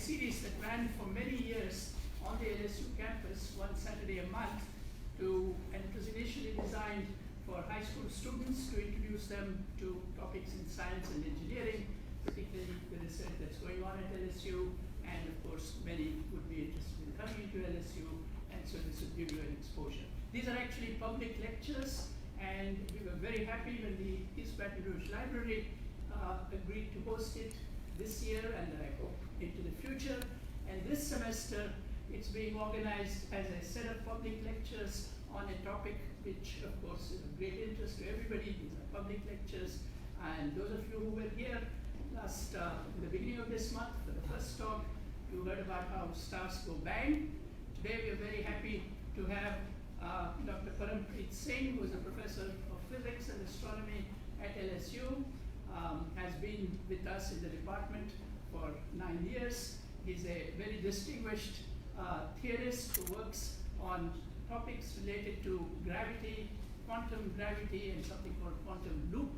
series that ran for many years on the LSU campus, one Saturday a month, and it was initially designed for high school students to introduce them to topics in science and engineering, particularly the research that's going on at LSU, and of course many would be interested in coming into LSU, and so this would give you an exposure. These are actually public lectures, and we were very happy when the East Baton Rouge Library agreed to host it this year, and I hope into the future. And this semester, it's being organized as a set of public lectures on a topic which, of course, is of great interest to everybody. These are public lectures, and those of you who were here in the beginning of this month for the first talk, you heard about how stars go bang. Today, we are very happy to have Dr. Parampreet Singh, who is a professor of physics and astronomy at LSU, has been with us in the department for 9 years. He's a very distinguished theorist who works on topics related to gravity, quantum gravity, and something called quantum loop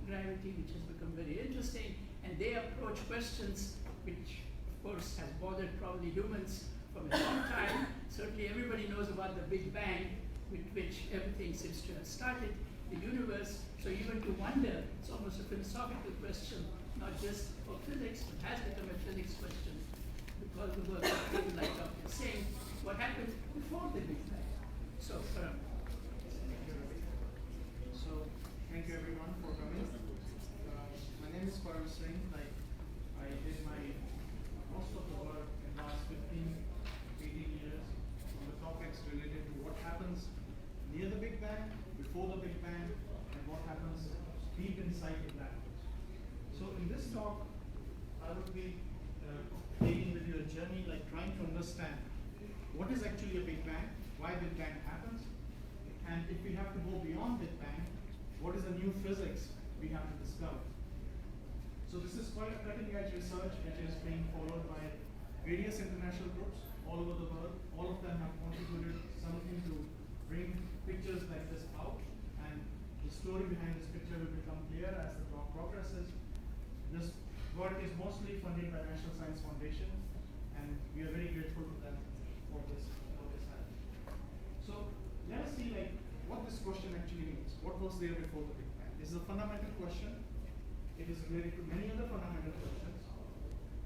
gravity, which has become very interesting. And they approach questions which, of course, has bothered probably humans from a long time. Certainly everybody knows about the Big Bang, with which everything seems to have started, the universe. So even to wonder, it's almost a philosophical question, not just for physics, but has become a physics question because of the work of people like Dr. Singh, what happened before the Big Bang. So, thank you everyone for coming. My name is Parampreet Singh. I did most of the work in the last 15-18 years on the topics related to what happens near the Big Bang, before the Big Bang, and what happens deep inside the black holes. So in this talk, I would be taking with you a journey, trying to understand what is actually a Big Bang, why Big Bang happens, and if we have to go beyond Big Bang, what is the new physics we have to discover. So this is quite a cutting edge research which is being followed by various international groups all over the world. All of them have contributed something to bring pictures like this out, and the story behind this picture will become clear as the talk progresses. This work is mostly funded by National Science Foundation, and we are very grateful to them for this help. So let us see what this question actually means. What was there before the Big Bang? This is a fundamental question. It is related to many other fundamental questions,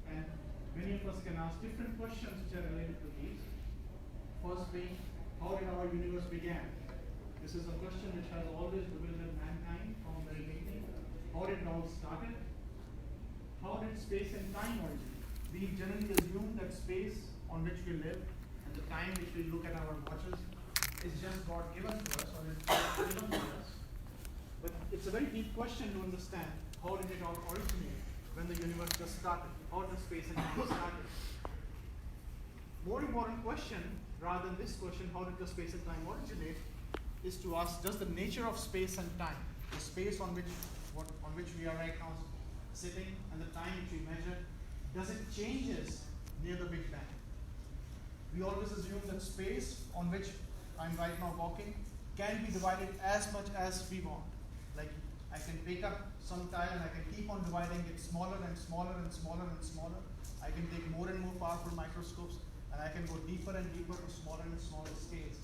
and many of us can ask different questions which are related to these. First being, how did our universe begin? This is a question which has always bewildered mankind from the very beginning. How did it all started? How did space and time origin? We generally assume that space on which we live and the time which we look at our watches is just God given to us, or it's given to us. But it's a very deep question to understand. How did it all originate when the universe just started? How did space and time started? More important question, rather than this question, how did the space and time originate, is to ask, does the nature of space and time, the space on which we are right now sitting and the time which we measure, does it changes near the Big Bang? We always assume that space on which I'm right now walking can be divided as much as we want. I can pick up some tile and I can keep on dividing it smaller and smaller and smaller and smaller. I can take more and more powerful microscopes, and I can go deeper and deeper to smaller and smaller scales.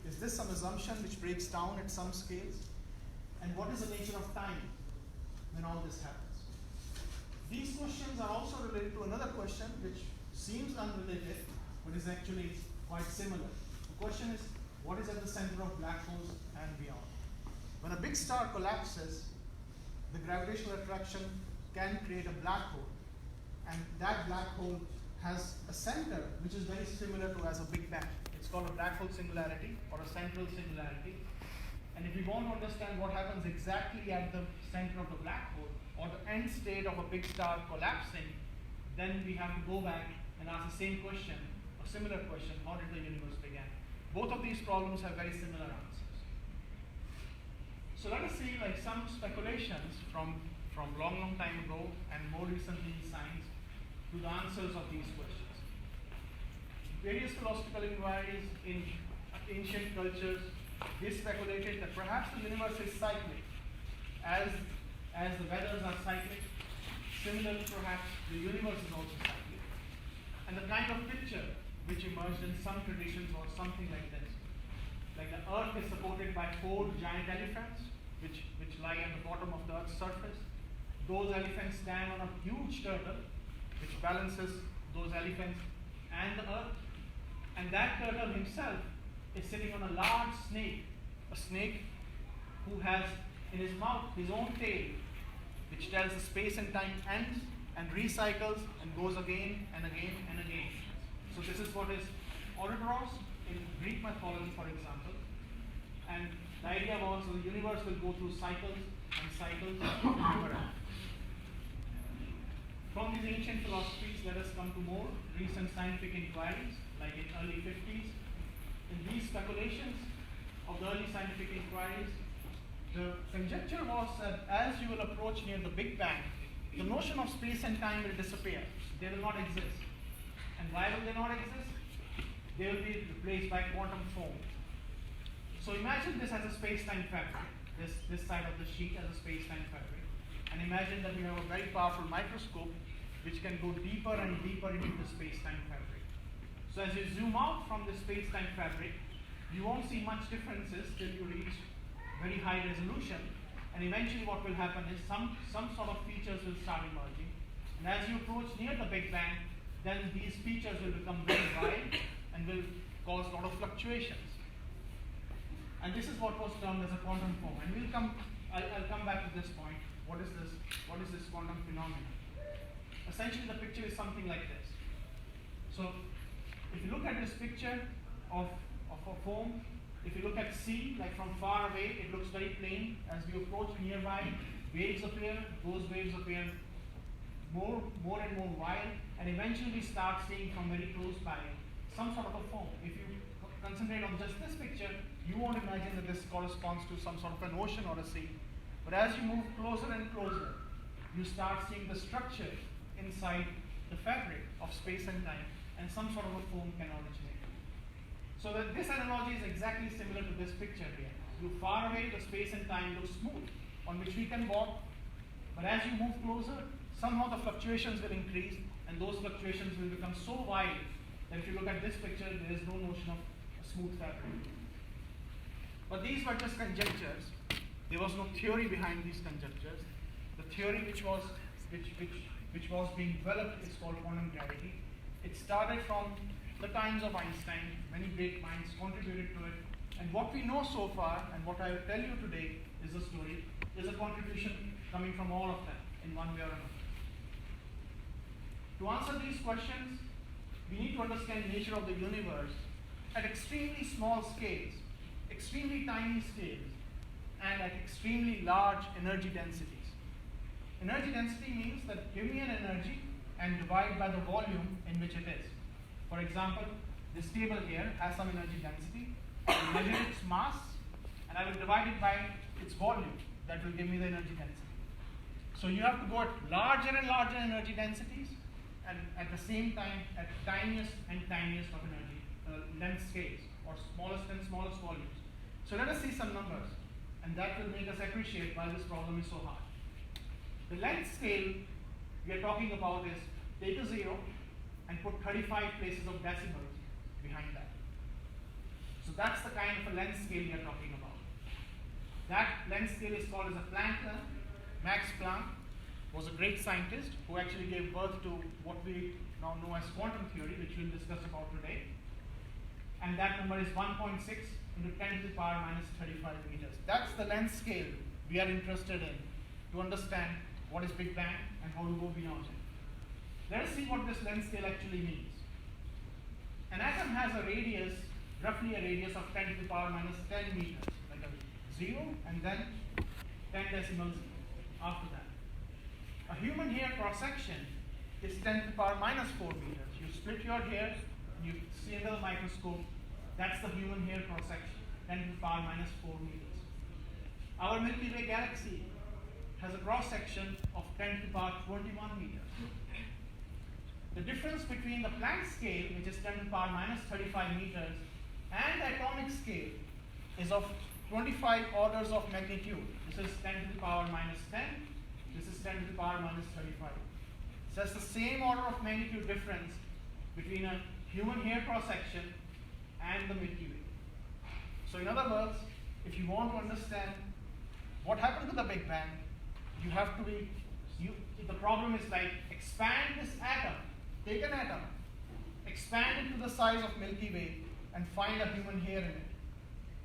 Is this some assumption which breaks down at some scales? And what is the nature of time when all this happens? These questions are also related to another question which seems unrelated, but is actually quite similar. The question is, what is at the center of black holes and beyond? When a big star collapses, the gravitational attraction can create a black hole, and that black hole has a center which is very similar to as a Big Bang. It's called a black hole singularity or a central singularity. And if we want to understand what happens exactly at the center of the black hole or the end state of a big star collapsing, then we have to go back and ask the same question, a similar question: how did the universe begin? Both of these problems have very similar answers. So let us see some speculations from long time ago and more recently in science to the answers of these questions. Various philosophical inquiries in ancient cultures, they speculated that perhaps the universe is cyclic. As the weathers are cyclic, similarly perhaps the universe is also cyclic. And the kind of picture which emerged in some traditions was something like this. Like the earth is supported by 4 giant elephants, which lie at the bottom of the earth's surface. Those elephants stand on a huge turtle, which balances those elephants and the earth. And that turtle himself is sitting on a large snake, a snake who has in his mouth his own tail, which tells the space and time ends and recycles and goes again and again and again. So this is what is Ouroboros in Greek mythology, for example. And the idea was the universe will go through cycles and cycles and never end. From these ancient philosophies, let us come to more recent scientific inquiries, like in early 50s. In these speculations of the early scientific inquiries, the conjecture was that as you will approach near the Big Bang, the notion of space and time will disappear. They will not exist. And why will they not exist? They will be replaced by quantum foam. So imagine this as a space-time fabric, this side of the sheet as a space-time fabric. And imagine that we have a very powerful microscope which can go deeper and deeper into the space-time fabric. So as you zoom out from the space-time fabric, you won't see much differences till you reach very high resolution. And eventually what will happen is some sort of features will start emerging. And as you approach near the Big Bang, then these features will become very wide and will cause a lot of fluctuations. And this is what was termed as a quantum foam. And I'll come back to this point. What is this quantum phenomenon? Essentially, the picture is something like this. So, if you look at this picture of a foam, if you look at C, like from far away, it looks very plain. As we approach nearby, waves appear. Those waves appear more and more wild, and eventually we start seeing from very close by some sort of a foam. If you concentrate on just this picture, you won't imagine that this corresponds to some sort of an ocean or a sea. But as you move closer and closer, you start seeing the structure inside the fabric of space and time, and some sort of a foam can originate. So that this analogy is exactly similar to this picture here. You far away, the space and time looks smooth, on which we can walk. But as you move closer, somehow the fluctuations will increase, and those fluctuations will become so wide that if you look at this picture, there is no notion of a smooth fabric. But these were just conjectures. There was no theory behind these conjectures. The theory which was being developed is called quantum gravity. It started from the times of Einstein. Many great minds contributed to it. And what we know so far, and what I will tell you today is the story, is a contribution coming from all of them in one way or another. To answer these questions, we need to understand the nature of the universe at extremely small scales, extremely tiny scales, and at extremely large energy densities. Energy density means that give me an energy and divide by the volume in which it is. For example, this table here has some energy density. I will measure its mass, and I will divide it by its volume. That will give me the energy density. So you have to go at larger and larger energy densities, and at the same time at tiniest and tiniest of energy length scales, or smallest and smallest volumes. So let us see some numbers, and that will make us appreciate why this problem is so hard. The length scale we are talking about is take a 0 and put 35 places of decimals behind that. So that's the kind of a length scale we are talking about. That length scale is called as a Planck term. Max Planck was a great scientist who actually gave birth to what we now know as quantum theory, which we'll discuss about today. And that number is 1.6 into 10 to the power minus 35 meters. That's the length scale we are interested in to understand what is Big Bang and how to go beyond it. Let us see what this length scale actually means. An atom has a radius, roughly a radius of 10 to the power minus 10 meters, like a 0 and then 10 decimals after that. A human hair cross-section is 10 to the power minus 4 meters. You split your hair, you see under the microscope, that's the human hair cross-section, 10 to the power minus 4 meters. Our Milky Way galaxy has a cross-section of 10 to the power 21 meters. The difference between the Planck scale, which is 10 to the power minus 35 meters, and the atomic scale is of 25 orders of magnitude. This is 10 to the power minus 10. This is 10 to the power minus 35. So that's the same order of magnitude difference between a human hair cross-section and the Milky Way. So in other words, if you want to understand what happened to the Big Bang, you have to be, the problem is like expand this atom, take an atom, expand it to the size of Milky Way and find a human hair in it.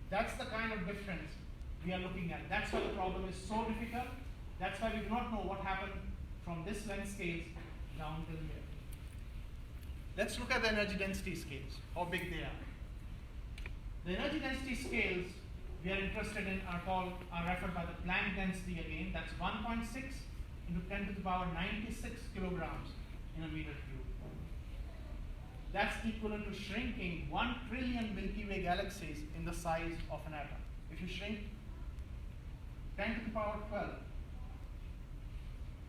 That's the kind of difference we are looking at. That's why the problem is so difficult. That's why we do not know what happened from this length scales down till here. Let's look at the energy density scales, how big they are. The energy density scales we are interested in are referred by the Planck density again. That's 1.6 into 10 to the power 96 kilograms in a meter cube. That's equivalent to shrinking 1 trillion Milky Way galaxies in the size of an atom. If you shrink 10 to the power 12,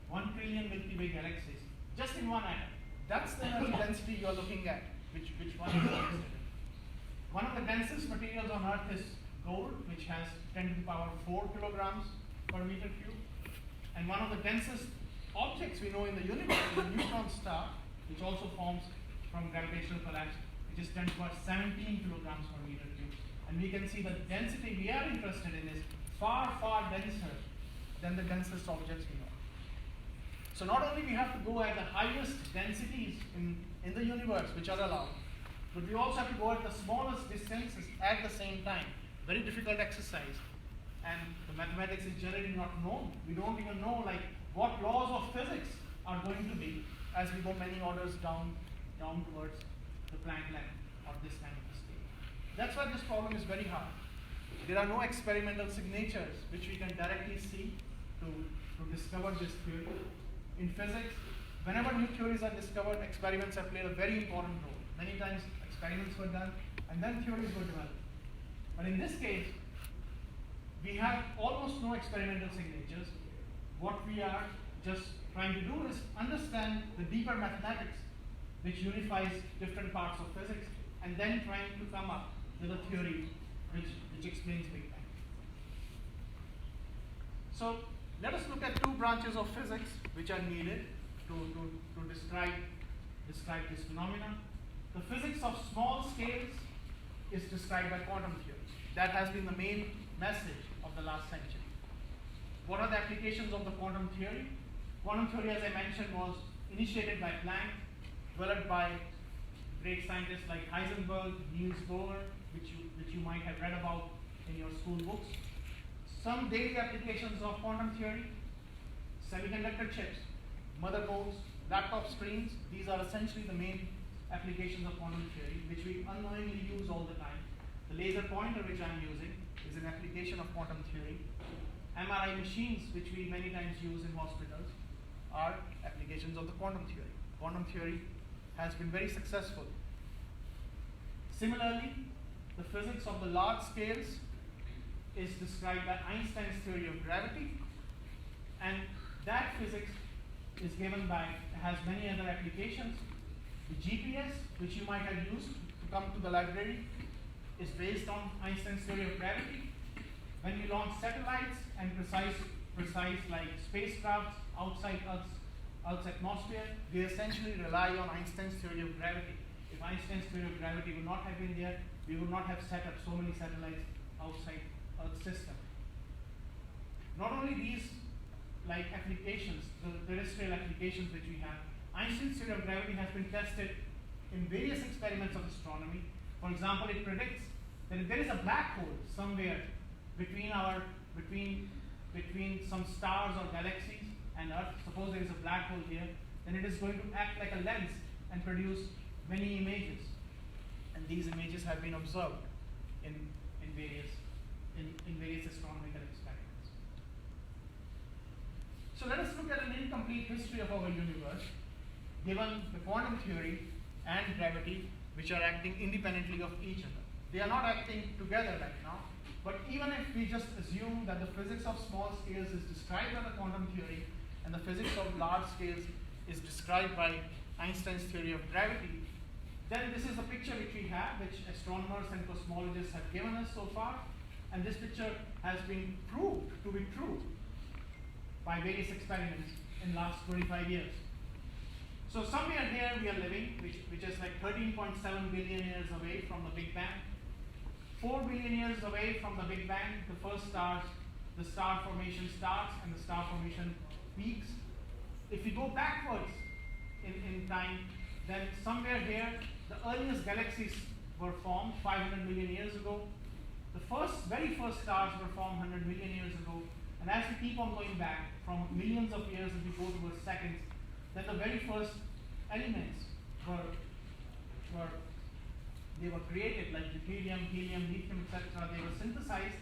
1 trillion Milky Way galaxies just in one atom. That's the energy density you are looking at, which one is interested in. One of the densest materials on Earth is gold, which has 10 to the power 4 kilograms per meter cube. And one of the densest objects we know in the universe is a neutron star, which also forms from gravitational collapse, which is 10 to the power 17 kilograms per meter cube. And we can see the density we are interested in is far, far denser than the densest objects we know. So not only we have to go at the highest densities in the universe, which are allowed, but we also have to go at the smallest distances at the same time. Very difficult exercise. And the mathematics is generally not known. We don't even know like what laws of physics are going to be as we go many orders down towards the Planck length of this kind of a scale. That's why this problem is very hard. There are no experimental signatures which we can directly see to discover this theory. In physics, whenever new theories are discovered, experiments have played a very important role. Many times experiments were done and then theories were developed. But in this case, we have almost no experimental signatures. What we are just trying to do is understand the deeper mathematics which unifies different parts of physics and then trying to come up with a theory which explains Big Bang. So let us look at two branches of physics which are needed to describe this phenomenon. The physics of small scales is described by quantum theory. That has been the main message of the last century. What are the applications of the quantum theory? Quantum theory, as I mentioned, was initiated by Planck, developed by great scientists like Heisenberg, Niels Bohr, which you might have read about in your school books. Some daily applications of quantum theory: semiconductor chips, motherboards, laptop screens. These are essentially the main applications of quantum theory, which we unknowingly use all the time. The laser pointer which I'm using is an application of quantum theory. MRI machines, which we many times use in hospitals, are applications of the quantum theory. Quantum theory has been very successful. Similarly, the physics of the large scales is described by Einstein's theory of gravity, and that physics is has many other applications. The GPS, which you might have used to come to the library, is based on Einstein's theory of gravity. When we launch satellites and precise like spacecrafts outside Earth's atmosphere, we essentially rely on Einstein's theory of gravity. If Einstein's theory of gravity would not have been there, we would not have set up so many satellites outside Earth's system. Not only these like applications, the terrestrial applications which we have, Einstein's theory of gravity has been tested in various experiments of astronomy. For example, it predicts that if there is a black hole somewhere between some stars or galaxies and Earth, suppose there is a black hole here, then it is going to act like a lens and produce many images. And these images have been observed in various astronomical experiments. So let us look at an incomplete history of our universe, given the quantum theory and gravity, which are acting independently of each other. They are not acting together right now, but even if we just assume that the physics of small scales is described by the quantum theory and the physics of large scales is described by Einstein's theory of gravity, then this is the picture which we have, which astronomers and cosmologists have given us so far, and this picture has been proved to be true by various experiments in the last 25 years. So somewhere here we are living, which is like 13.7 billion years away from the Big Bang. 4 billion years away from the Big Bang, the star formation starts and the star formation peaks. If we go backwards in time, then somewhere here, the earliest galaxies were formed 500 million years ago. The very first stars were formed 100 million years ago. And as we keep on going back, from millions of years as we go towards seconds, then the very first elements were created, like deuterium, helium, lithium, etc. They were synthesized.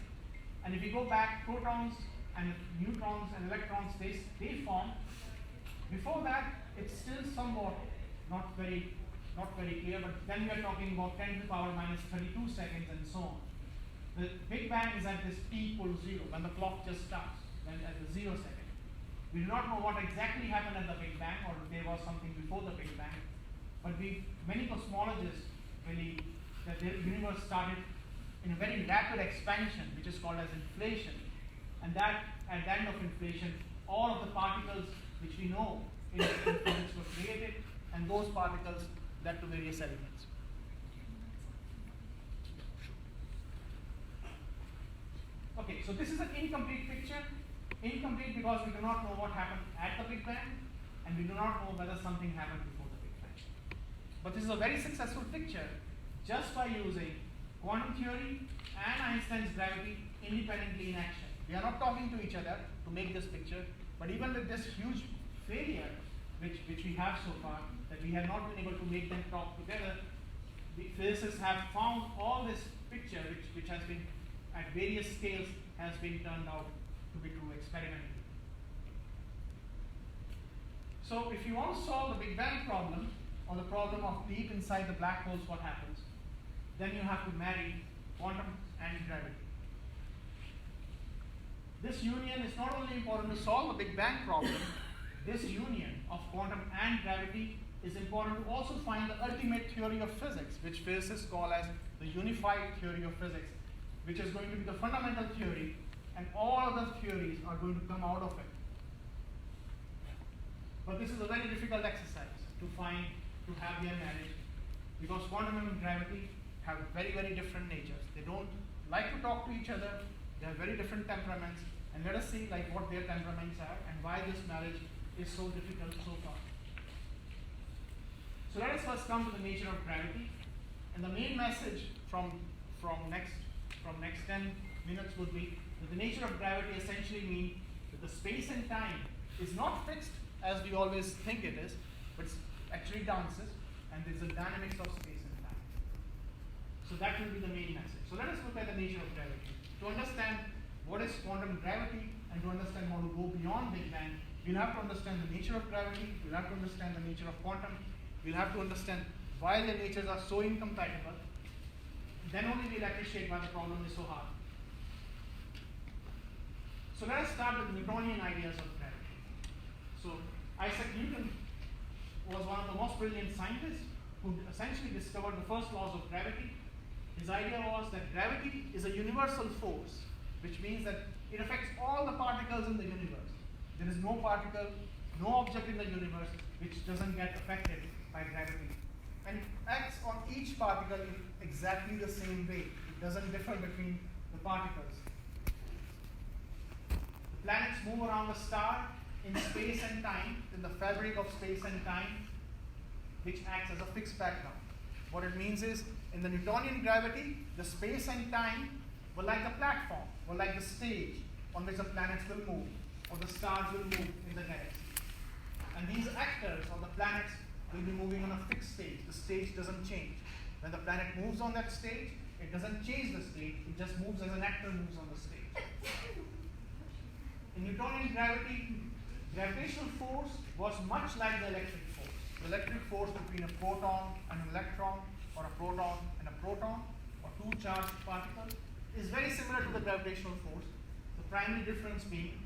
And if you go back, protons and neutrons and electrons, they formed. Before that, it's still somewhat not very clear, but then we are talking about 10 to the power minus 32 seconds and so on. The Big Bang is at this t equals 0, when the clock just starts, when at the 0 second. We do not know what exactly happened at the Big Bang, or if there was something before the Big Bang, but many cosmologists believe that the universe started in a very rapid expansion, which is called as inflation, and that at the end of inflation, all of the particles which we know in physics were created, and those particles led to various elements. Okay, so this is an incomplete picture. Incomplete because we do not know what happened at the Big Bang, and we do not know whether something happened before the Big Bang. But this is a very successful picture just by using quantum theory and Einstein's gravity independently in action. We are not talking to each other to make this picture, but even with this huge failure which we have so far, that we have not been able to make them talk together, the physicists have found all this picture which has been at various scales has been turned out to be true experimentally. So if you want to solve the Big Bang problem, or the problem of deep inside the black holes what happens, then you have to marry quantum and gravity. This union is not only important to solve the Big Bang problem, this union of quantum and gravity is important to also find the ultimate theory of physics, which physicists call as the unified theory of physics, which is going to be the fundamental theory, and all other theories are going to come out of it. But this is a very difficult exercise to have their marriage, because quantum and gravity have very, very different natures. They don't like to talk to each other, they have very different temperaments, and let us see what their temperaments are and why this marriage is so difficult so far. So let us first come to the nature of gravity, and the main message from next 10 minutes would be that the nature of gravity essentially means that the space and time is not fixed as we always think it is, but it actually dances, and there's a dynamics of space and time. So that will be the main message. So let us look at the nature of gravity. To understand what is quantum gravity and to understand how to go beyond Big Bang, we'll have to understand the nature of gravity, we'll have to understand the nature of quantum, we'll have to understand why their natures are so incompatible. Then only we'll appreciate why the problem is so hard. So let us start with Newtonian ideas of gravity. So Isaac Newton was one of the most brilliant scientists who essentially discovered the first laws of gravity. His idea was that gravity is a universal force, which means that it affects all the particles in the universe. There is no particle, no object in the universe which doesn't get affected by gravity. And it acts on each particle in exactly the same way. It doesn't differ between the particles. The planets move around the star in space and time, in the fabric of space and time, which acts as a fixed background. What it means is, in the Newtonian gravity, the space and time were like the platform, or like the stage on which the planets will move, or the stars will move in the galaxy. And these actors, or the planets, will be moving on a fixed stage. The stage doesn't change. When the planet moves on that stage, it doesn't change the stage, it just moves as an actor moves on the stage. In Newtonian gravity, gravitational force was much like the electric force. The electric force between a proton and an electron, or a proton and a proton, or two charged particles, is very similar to the gravitational force. The primary difference being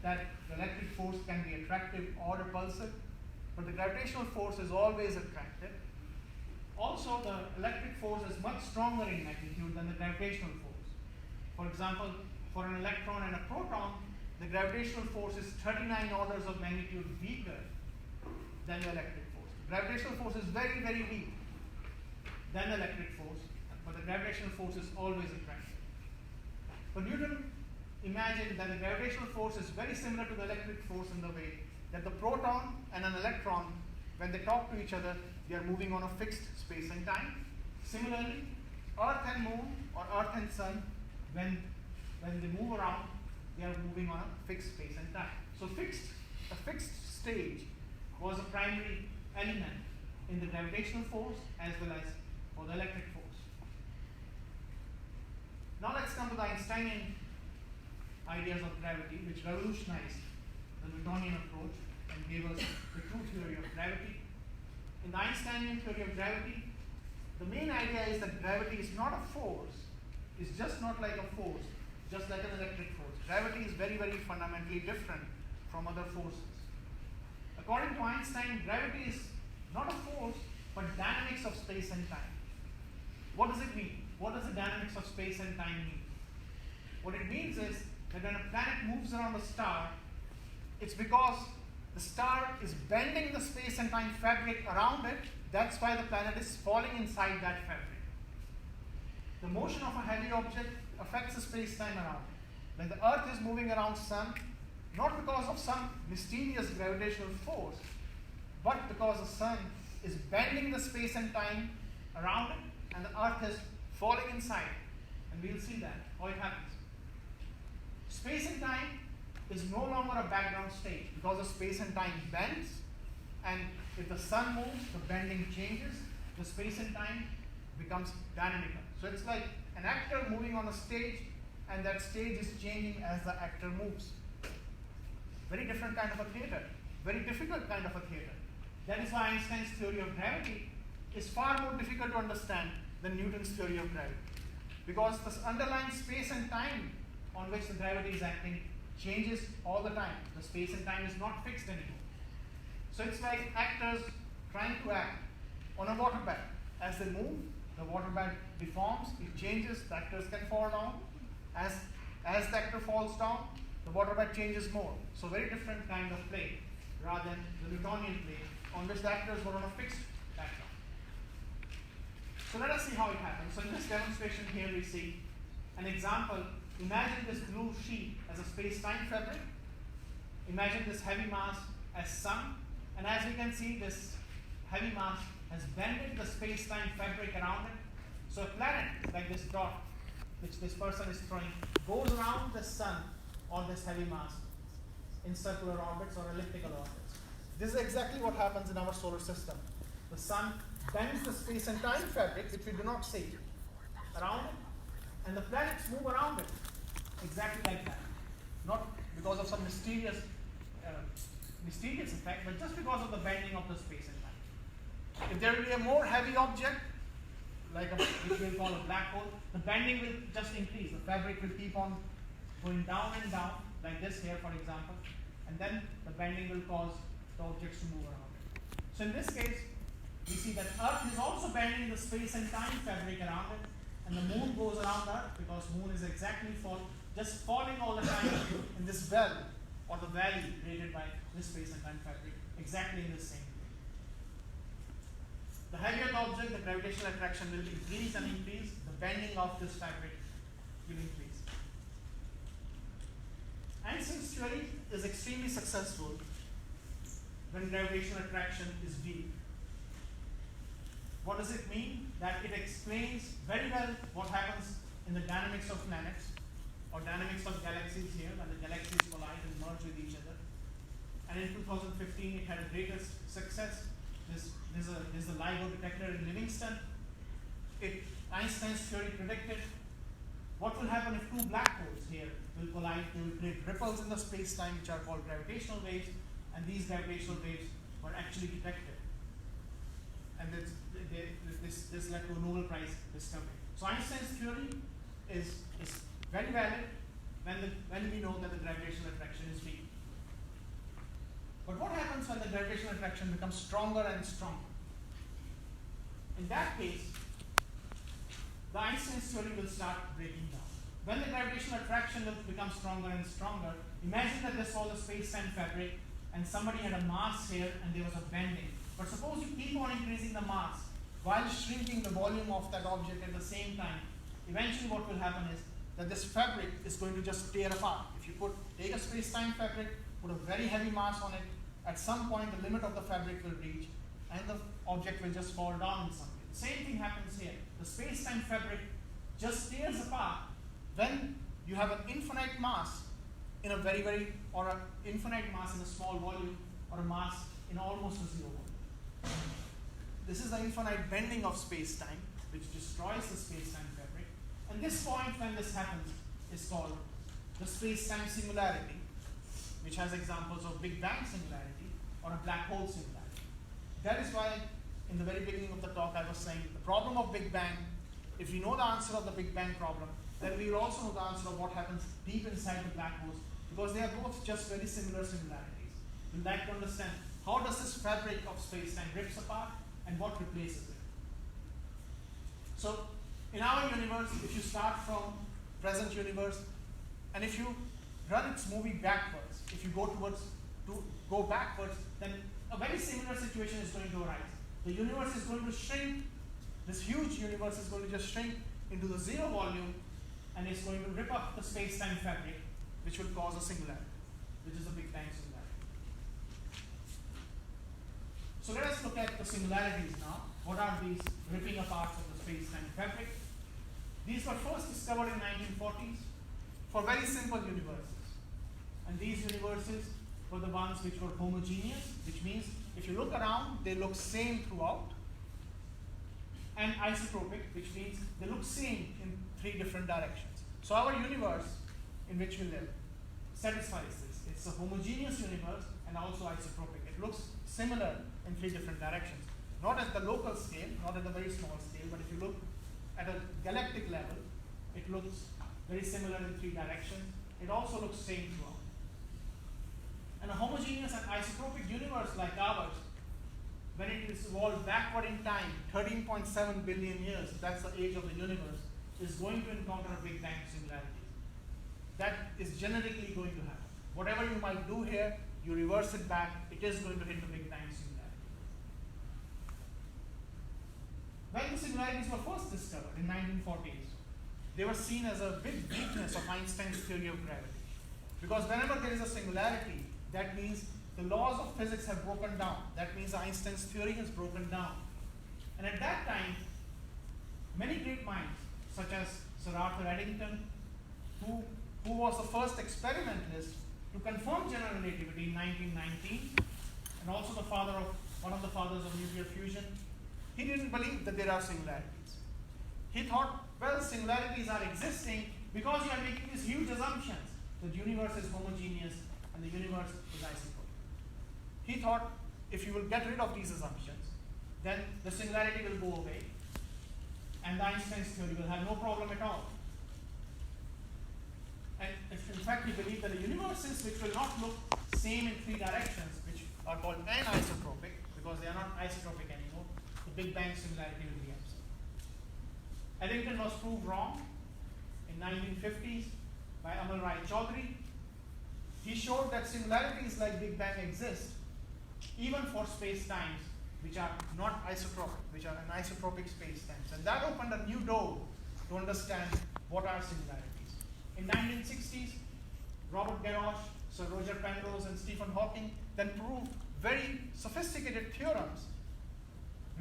that the electric force can be attractive or repulsive, but the gravitational force is always attractive. Also, the electric force is much stronger in magnitude than the gravitational force. For example, for an electron and a proton, the gravitational force is 39 orders of magnitude weaker than the electric force. Gravitational force is very, very weak than the electric force, but the gravitational force is always attractive. But Newton imagined that the gravitational force is very similar to the electric force in the way that the proton and an electron, when they talk to each other, they are moving on a fixed space and time. Similarly, Earth and Moon or Earth and Sun, when they move around, they are moving on a fixed space and time. So a fixed stage was a primary element in the gravitational force as well as for the electric force. Now let's come to the Einsteinian ideas of gravity, which revolutionized the Newtonian approach and gave us the true theory of gravity. In the Einsteinian theory of gravity, the main idea is that gravity is not a force. It's just not like a force, just like an electric force. Gravity is very, very fundamentally different from other forces. According to Einstein, gravity is not a force, but dynamics of space and time. What does it mean? What does the dynamics of space and time mean? What it means is that when a planet moves around a star, it's because the star is bending the space and time fabric around it. That's why the planet is falling inside that fabric. The motion of a heavy object affects the space-time around it. When the Earth is moving around the Sun, not because of some mysterious gravitational force, but because the Sun is bending the space and time around it, and the Earth is falling inside. And we'll see that, how it happens. Space and time is no longer a background state because the space and time bends, and if the Sun moves, the bending changes, the space and time becomes dynamical. So it's like an actor moving on a stage, and that stage is changing as the actor moves. Very different kind of a theater, very difficult kind of a theater. That is why Einstein's theory of gravity is far more difficult to understand than Newton's theory of gravity. Because the underlying space and time on which the gravity is acting changes all the time. The space and time is not fixed anymore. So it's like actors trying to act on a waterbed. As they move, the waterbed deforms, it changes, the actors can fall down. As the actor falls down, the waterbed changes more. So very different kind of play rather than the Newtonian play on which the actors were on a fixed background. So let us see how it happens. So in this demonstration here we see an example. Imagine this blue sheet as a space-time fabric. Imagine this heavy mass as Sun. And as we can see, this heavy mass has bended the space-time fabric around it. So a planet like this dot, which this person is throwing, goes around the Sun or this heavy mass in circular orbits or elliptical orbits. This is exactly what happens in our solar system. The Sun bends the space and time fabric, which we do not see, around it, and the planets move around it exactly like that. Not because of some mysterious effect, but just because of the bending of the space and time. If there will be a more heavy object, like which we'll call a black hole, the bending will just increase. The fabric will keep on going down and down, like this here, for example, and then the bending will cause the objects to move around it. So in this case, we see that Earth is also bending the space and time fabric around it, and the Moon goes around Earth because Moon is exactly just falling all the time in this well or the valley created by this space and time fabric, exactly in the same way. The heavier the object, the gravitational attraction will increase and increase. The bending of this fabric will increase. Einstein's theory is extremely successful when gravitational attraction is weak. What does it mean? That it explains very well what happens in the dynamics of planets or dynamics of galaxies here, when the galaxies collide and merge with each other. And in 2015, it had a greatest success. There's a LIGO detector in Livingston. Einstein's theory predicted what will happen if two black holes here will collide. They will create ripples in the space-time, which are called gravitational waves, and these gravitational waves were actually detected. And this led to a Nobel Prize discovery. So Einstein's theory is very valid when we know that the gravitational attraction is weak. But what happens when the gravitational attraction becomes stronger and stronger? In that case, the Einstein's theory will start breaking down. When the gravitational attraction will become stronger and stronger, imagine that this was a space-time fabric and somebody had a mass here and there was a bending. But suppose you keep on increasing the mass while shrinking the volume of that object at the same time, eventually what will happen is that this fabric is going to just tear apart. If you take a space-time fabric, put a very heavy mass on it, at some point the limit of the fabric will reach and the object will just fall down in some way. The same thing happens here. The space-time fabric just tears apart when you have an infinite mass in a or an infinite mass in a small volume, or a mass in almost a zero volume. This is the infinite bending of space-time, which destroys the space-time fabric. And this point when this happens is called the space-time singularity, which has examples of Big Bang singularity or a black hole singularity. That is why in the very beginning of the talk I was saying the problem of Big Bang, if we know the answer of the Big Bang problem, then we will also know the answer of what happens deep inside the black holes, because they are both just very similar singularities. We'd like to understand how does this fabric of space-time rips apart and what replaces it. So in our universe, if you start from present universe and if you run its movie backwards, if you go backwards, then a very similar situation is going to arise. The universe is going to shrink. This huge universe is going to just shrink into the zero volume, and it's going to rip up the space-time fabric, which will cause a singularity, which is a Big Bang singularity. So let us look at the singularities now. What are these ripping apart of the space-time fabric? These were first discovered in 1940s for very simple universes. And these universes were the ones which were homogeneous, which means if you look around, they look same throughout. And isotropic, which means they look same in 3 different directions. So our universe in which we live satisfies this. It's a homogeneous universe and also isotropic. It looks similar in 3 different directions. Not at the local scale, not at the very small scale, but if you look at a galactic level, it looks very similar in 3 directions. It also looks same throughout. And a homogeneous and isotropic universe like ours, when it is evolved backward in time, 13.7 billion years, that's the age of the universe, is going to encounter a Big Bang singularity. That is genetically going to happen. Whatever you might do here, you reverse it back, it is going to hit the Big Bang singularity. When the singularities were first discovered in 1940s, they were seen as a big weakness of Einstein's theory of gravity. Because whenever there is a singularity, that means the laws of physics have broken down. That means Einstein's theory has broken down. And at that time, many great minds, such as Sir Arthur Eddington, who was the first experimentalist to confirm general relativity in 1919, and also one of the fathers of nuclear fusion, he didn't believe that there are singularities. He thought, well, singularities are existing because you are making these huge assumptions. The universe is homogeneous and the universe is isotropic. He thought if you will get rid of these assumptions, then the singularity will go away and Einstein's theory will have no problem at all. And in fact, he believed that the universes which will not look same in 3 directions, which are called anisotropic, because they are not isotropic anymore, the Big Bang singularity will be absent. Eddington was proved wrong in 1950s by Amal Rai Chaudhuri. He showed that singularities like Big Bang exist even for space-times which are not isotropic, which are anisotropic space-times. And that opened a new door to understand what are singularities. In 1960s, Robert Garrosh, Sir Roger Penrose, and Stephen Hawking then proved very sophisticated theorems,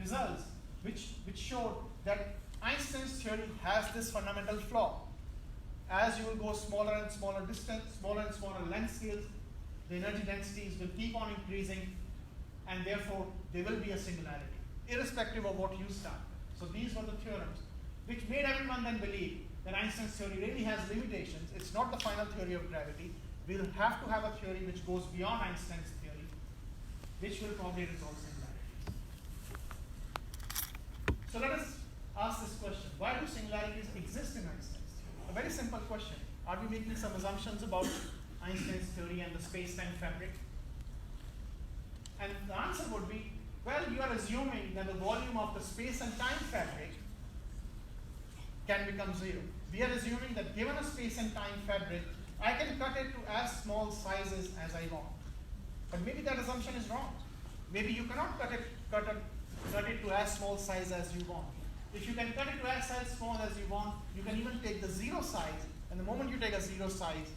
results, which showed that Einstein's theory has this fundamental flaw. As you will go smaller and smaller distance, smaller and smaller length scales, the energy densities will keep on increasing, and therefore there will be a singularity, irrespective of what you start. So these were the theorems, which made everyone then believe that Einstein's theory really has limitations. It's not the final theory of gravity. We'll have to have a theory which goes beyond Einstein's theory, which will probably resolve singularities. So let us ask this question: why do singularities exist in Einstein's theory? A very simple question. Are we making some assumptions about Einstein's theory and the space-time fabric? And the answer would be, well, you are assuming that the volume of the space and time fabric can become 0. We are assuming that given a space and time fabric, I can cut it to as small sizes as I want. But maybe that assumption is wrong. Maybe you cannot cut it cut it to as small size as you want. If you can cut it to as small as you want, you can even take the zero size, and the moment you take a zero size,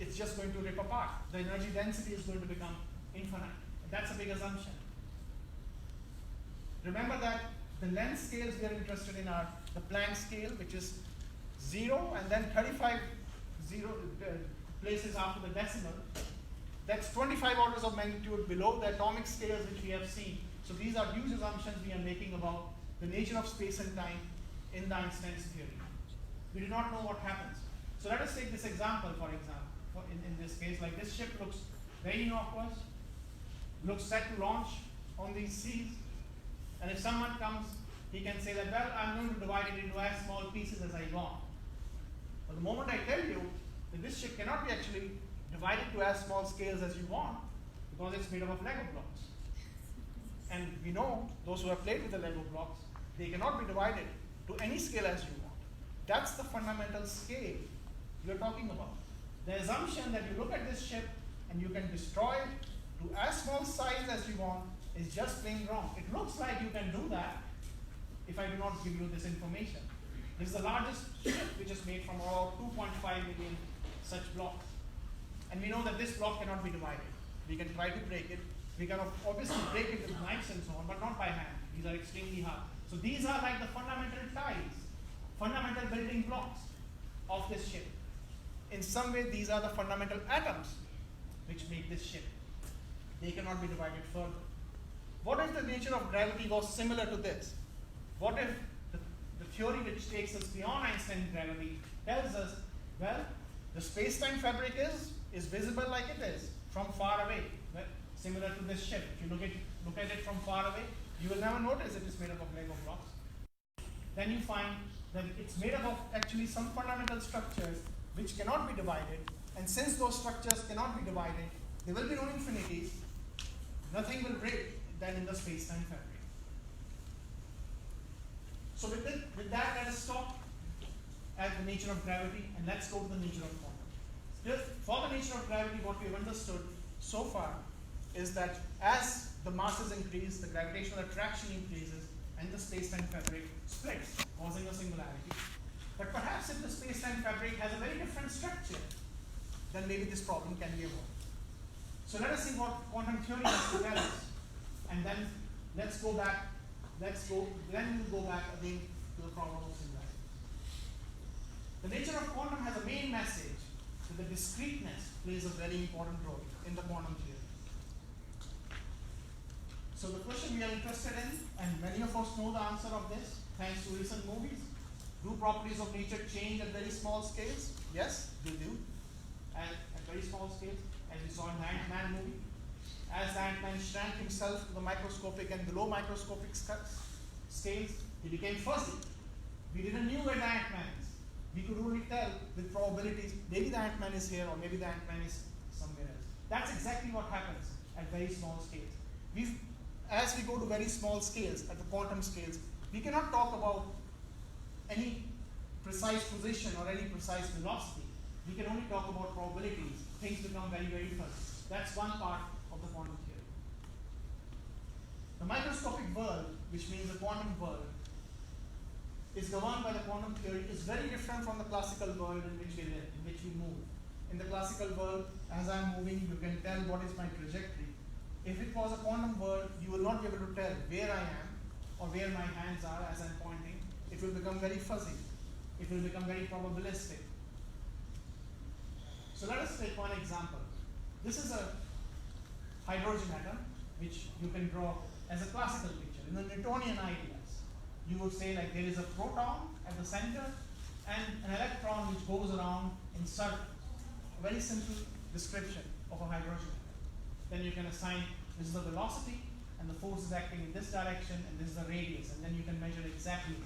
it's just going to rip apart. The energy density is going to become infinite. That's a big assumption. Remember that the length scales we are interested in are the Planck scale, which is 0 and then 35 places after the decimal. That's 25 orders of magnitude below the atomic scales which we have seen. So these are huge assumptions we are making about the nature of space and time in the Einstein's theory. We do not know what happens. So let us take this example, for example. In this case, like this ship looks very innocuous, looks set to launch on these seas, and if someone comes, he can say that, well, I'm going to divide it into as small pieces as I want. But the moment I tell you that this ship cannot be actually divided to as small scales as you want, because it's made up of Lego blocks. And we know, those who have played with the Lego blocks, they cannot be divided to any scale as you want. That's the fundamental scale you're talking about. The assumption that you look at this ship and you can destroy it to as small size as you want is just plain wrong. It looks like you can do that if I do not give you this information. This is the largest ship which is made from about 2.5 million such blocks. And we know that this block cannot be divided. We can try to break it. We can obviously break it with knives and so on, but not by hand. These are extremely hard. So these are like the fundamental ties, fundamental building blocks of this ship. In some way, these are the fundamental atoms which make this ship. They cannot be divided further. What if the nature of gravity was similar to this? What if the theory which takes us beyond Einstein's gravity tells us, well, the space-time fabric is visible like it is from far away, well, similar to this ship. If you look at it from far away, you will never notice it is made up of Lego blocks. Then you find that it's made up of actually some fundamental structures which cannot be divided, and since those structures cannot be divided, there will be no infinities. Nothing will break then in the space-time fabric. So with that, let us stop at the nature of gravity and let's go to the nature of quantum. Just for the nature of gravity, what we have understood so far is that as the masses increase, the gravitational attraction increases, and the space-time fabric splits, causing a singularity. But perhaps if the space-time fabric has a very different structure, then maybe this problem can be avoided. So let us see what quantum theory has to tell us, and then then we'll go back again to the problem of singularity. The nature of quantum has a main message that the discreteness plays a very important role in the quantum theory. So the question we are interested in, and many of us know the answer of this, thanks to recent movies. Do properties of nature change at very small scales? Yes, they do. And at very small scales, as we saw in the Ant-Man movie. As the Ant-Man shrank himself to the microscopic and below microscopic scales, he became fuzzy. We didn't know where the Ant-Man is. We could only tell with probabilities, maybe the Ant-Man is here or maybe the Ant-Man is somewhere else. That's exactly what happens at very small scales. As we go to very small scales, at the quantum scales, we cannot talk about any precise position or any precise velocity. We can only talk about probabilities. Things become very, very fuzzy. That's one part of the quantum theory. The microscopic world, which means the quantum world, is governed by the quantum theory, is very different from the classical world in which we live, in which we move. In the classical world, as I'm moving, you can tell what is my trajectory. If it was a quantum world, you will not be able to tell where I am or where my hands are as I'm pointing. It will become very fuzzy. It will become very probabilistic. So let us take one example. This is a hydrogen atom, which you can draw as a classical picture. In the Newtonian ideas, you would say like there is a proton at the center and an electron which goes around in circles. A very simple description of a hydrogen atom. Then you can assign this is the velocity and the force is acting in this direction and this is the radius, and then you can measure exactly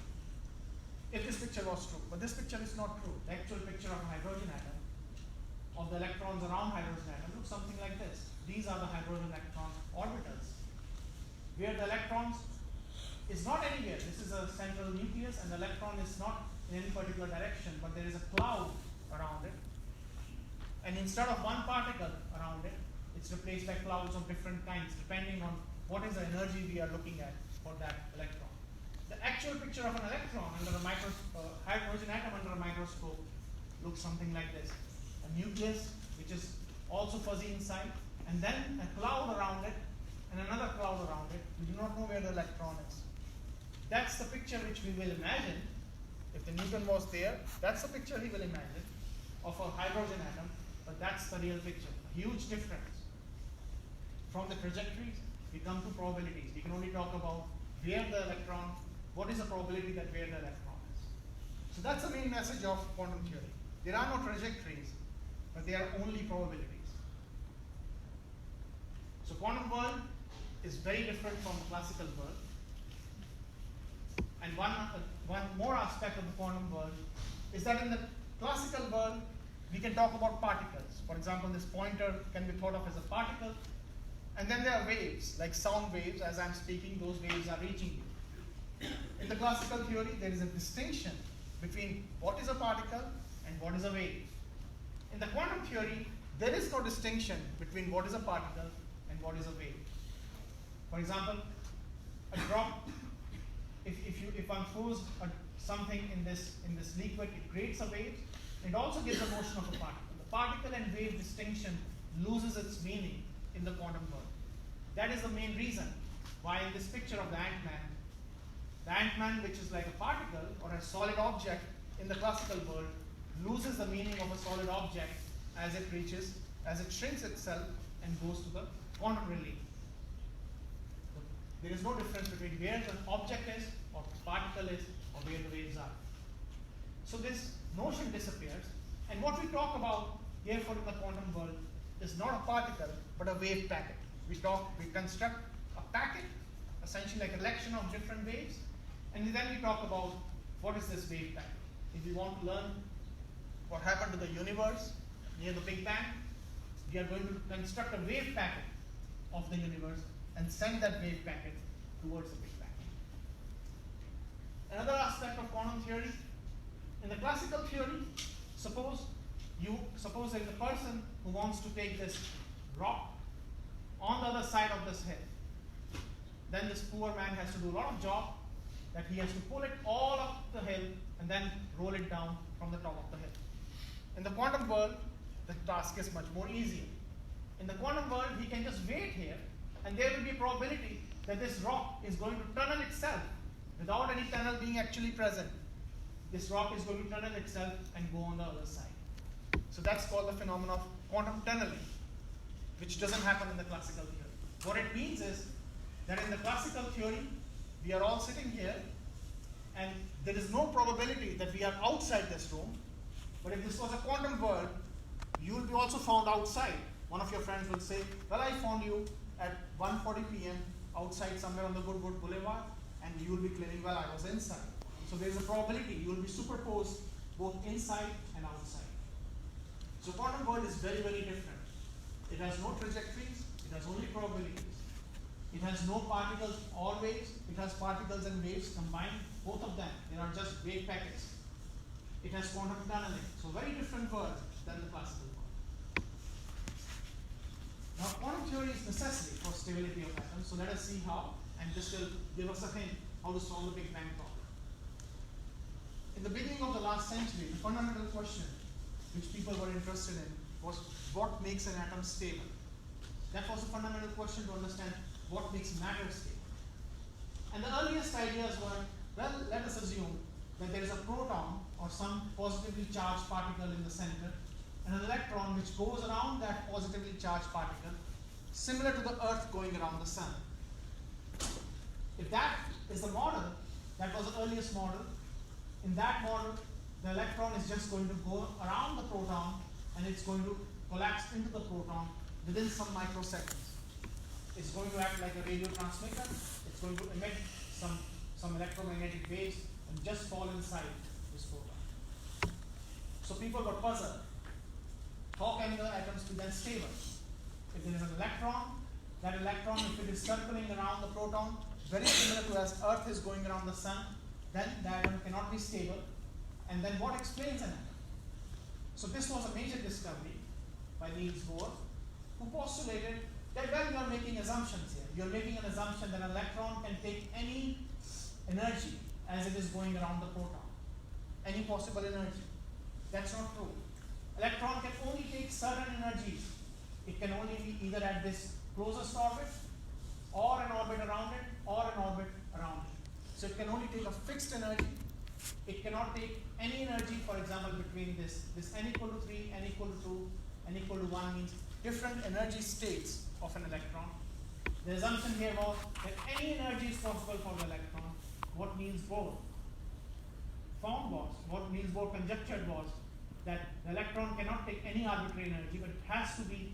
if this picture was true. But this picture is not true. The actual picture of a hydrogen atom, of the electrons around hydrogen atom, looks something like this. These are the hydrogen electron orbitals, where the electrons is not anywhere. This is a central nucleus and the electron is not in any particular direction, but there is a cloud around it. And instead of one particle around it, it's replaced by clouds of different kinds, depending on what is the energy we are looking at for that electron. The actual picture of an electron under a hydrogen atom under a microscope looks something like this. A nucleus, which is also fuzzy inside, and then a cloud around it, and another cloud around it. We do not know where the electron is. That's the picture which we will imagine. If the Newton was there, that's the picture he will imagine of a hydrogen atom, but that's the real picture. A huge difference. From the trajectories, we come to probabilities. We can only talk about where the electron, what is the probability that where the electron is. So that's the main message of quantum theory. There are no trajectories, but there are only probabilities. So quantum world is very different from the classical world. And one more aspect of the quantum world is that in the classical world, we can talk about particles. For example, this pointer can be thought of as a particle. And then there are waves, like sound waves. As I'm speaking, those waves are reaching you. In the classical theory, there is a distinction between what is a particle and what is a wave. In the quantum theory, there is no distinction between what is a particle and what is a wave. For example, a drop, if I'm froze something in this liquid, it creates a wave. It also gives a motion of a particle. The particle and wave distinction loses its meaning in the quantum world. That is the main reason why in this picture of the Ant-Man, which is like a particle or a solid object in the classical world, loses the meaning of a solid object as it shrinks itself and goes to the quantum realm. There is no difference between where the object is, or the particle is, or where the waves are. So this notion disappears, and what we talk about therefore in the quantum world is not a particle, but a wave packet. We construct a packet, essentially like a collection of different waves, and then we talk about what is this wave packet. If we want to learn what happened to the universe near the Big Bang, we are going to construct a wave packet of the universe and send that wave packet towards the Big Bang. Another aspect of quantum theory, in the classical theory, suppose there is a person who wants to take this rock on the other side of this hill. Then this poor man has to do a lot of job, that he has to pull it all up the hill and then roll it down from the top of the hill. In the quantum world, the task is much more easier. In the quantum world, he can just wait here, and there will be a probability that this rock is going to tunnel itself without any tunnel being actually present. This rock is going to tunnel itself and go on the other side. So that's called the phenomenon of quantum tunneling, which doesn't happen in the classical theory. What it means is that in the classical theory, we are all sitting here, and there is no probability that we are outside this room. But if this was a quantum world, you will be also found outside. One of your friends will say, well, I found you at 1:40 p.m. outside somewhere on the Goodwood Boulevard, and you will be claiming, well, I was inside. So there is a probability you will be superposed both inside and outside. So quantum world is very, very different. It has no trajectories, it has only probabilities. It has no particles or waves, it has particles and waves combined, both of them. They are just wave packets. It has quantum tunneling. So very different world than the classical world. Now quantum theory is necessary for stability of atoms, so let us see how, and this will give us a hint how to solve the Big Bang problem. In the beginning of the last century, the fundamental question which people were interested in was what makes an atom stable. That was the fundamental question to understand what makes matter stable. And the earliest ideas were, well, let us assume that there is a proton or some positively charged particle in the center, and an electron which goes around that positively charged particle, similar to the Earth going around the sun. If that is the model, that was the earliest model, in that model, the electron is just going to go around the proton, and it's going to collapse into the proton within some microseconds. It's going to act like a radio transmitter. It's going to emit some electromagnetic waves and just fall inside this proton. So people were puzzled. How can the atoms be then stable? If there is an electron, that electron, if it is circling around the proton, very similar to as Earth is going around the sun, then the atom cannot be stable. And then what explains an atom? So this was a major discovery by Niels Bohr, who postulated That well, you are making assumptions here. You are making an assumption that an electron can take any energy as it is going around the proton, any possible energy. That's not true. Electron can only take certain energies. It can only be either at this closest orbit, or an orbit around it, or an orbit around it. So it can only take a fixed energy. It cannot take any energy, for example, between this n equal to 3, n equal to 2, n equal to 1 means different energy states of an electron. The assumption here was that any energy is possible for the electron. What Niels Bohr found was, what Niels Bohr conjectured was, that the electron cannot take any arbitrary energy, but it has to be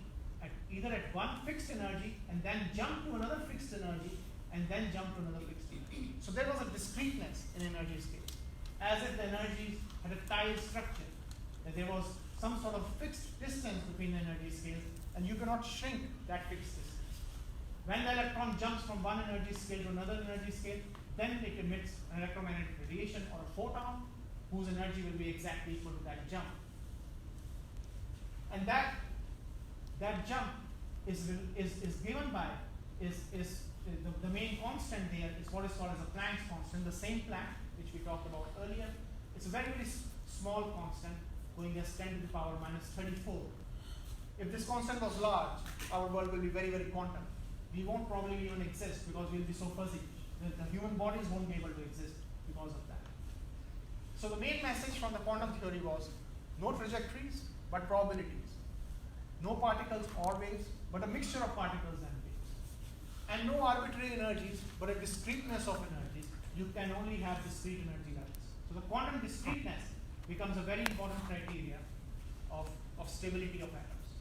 either at one fixed energy and then jump to another fixed energy and then jump to another fixed energy. So there was a discreteness in energy scale, as if the energies had a tiled structure, that there was some sort of fixed distance between the energy scales, and you cannot shrink that fixed distance. When the electron jumps from one energy scale to another energy scale, then it emits an electromagnetic radiation or a photon whose energy will be exactly equal to that jump. And that jump is given by the main constant there is what is called as a Planck's constant, the same Planck which we talked about earlier. It's a very, very small constant going as 10 to the power minus 34. If this constant was large, our world will be very, very quantum. We won't probably even exist because we'll be so fuzzy. The human bodies won't be able to exist because of that. So the main message from the quantum theory was no trajectories but probabilities. No particles or waves, but a mixture of particles and waves. And no arbitrary energies, but a discreteness of energies. You can only have discrete energy levels. So the quantum discreteness becomes a very important criteria of stability of atoms.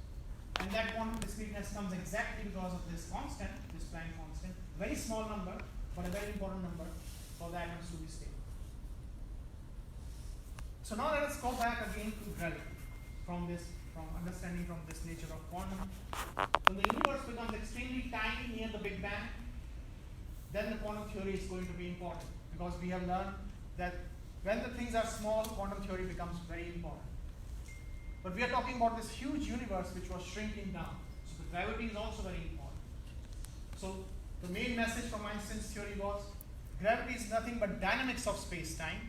And that quantum discreteness comes exactly because of this constant, this Planck constant, very small number, but a very important number for the atoms to be stable. So now let us go back again to gravity from understanding from this nature of quantum. When the universe becomes extremely tiny near the Big Bang, then the quantum theory is going to be important, because we have learned that when the things are small, quantum theory becomes very important. But we are talking about this huge universe which was shrinking down. So the gravity is also very important. So the main message from Einstein's theory was gravity is nothing but dynamics of space-time.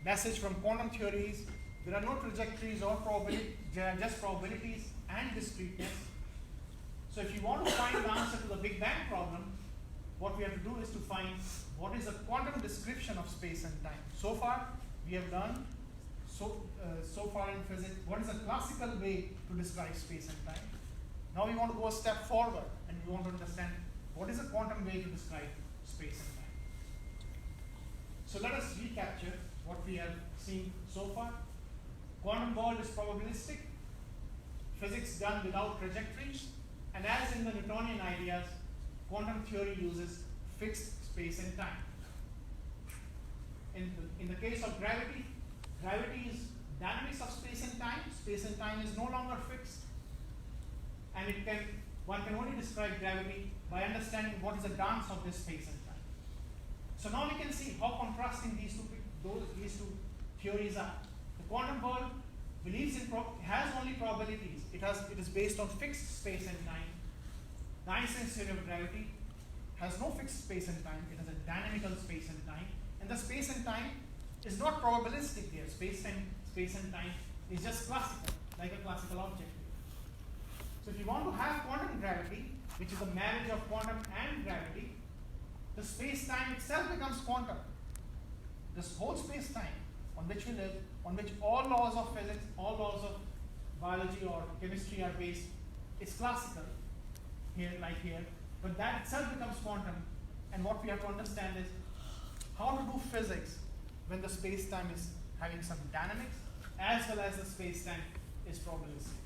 Message from quantum theory is there are no trajectories or probabilities, there are just probabilities and discreteness. So if you want to find the answer to the Big Bang problem, what we have to do is to find what is a quantum description of space and time. So far, we have learned, so far in physics, what is a classical way to describe space and time. Now we want to go a step forward and we want to understand what is a quantum way to describe space and time. So let us recapture what we have seen so far. Quantum world is probabilistic, physics done without trajectories, and as in the Newtonian ideas, quantum theory uses fixed space and time. In the case of gravity, gravity is dynamics of space and time. Space and time is no longer fixed, and one can only describe gravity by understanding what is the dance of this space and time. So now we can see how contrasting these two theories are. The quantum world believes has only probabilities. It is based on fixed space and time. The Einstein's theory of gravity has no fixed space and time. It has a dynamical space and time. And the space and time is not probabilistic here. Space and time is just classical, like a classical object. So if you want to have quantum gravity, which is a marriage of quantum and gravity, the space-time itself becomes quantum. This whole space-time on which we live, on which all laws of physics, all laws of biology or chemistry are based, is classical, here, but that itself becomes quantum. And what we have to understand is how to do physics when the space-time is having some dynamics, as well as the space-time is probabilistic.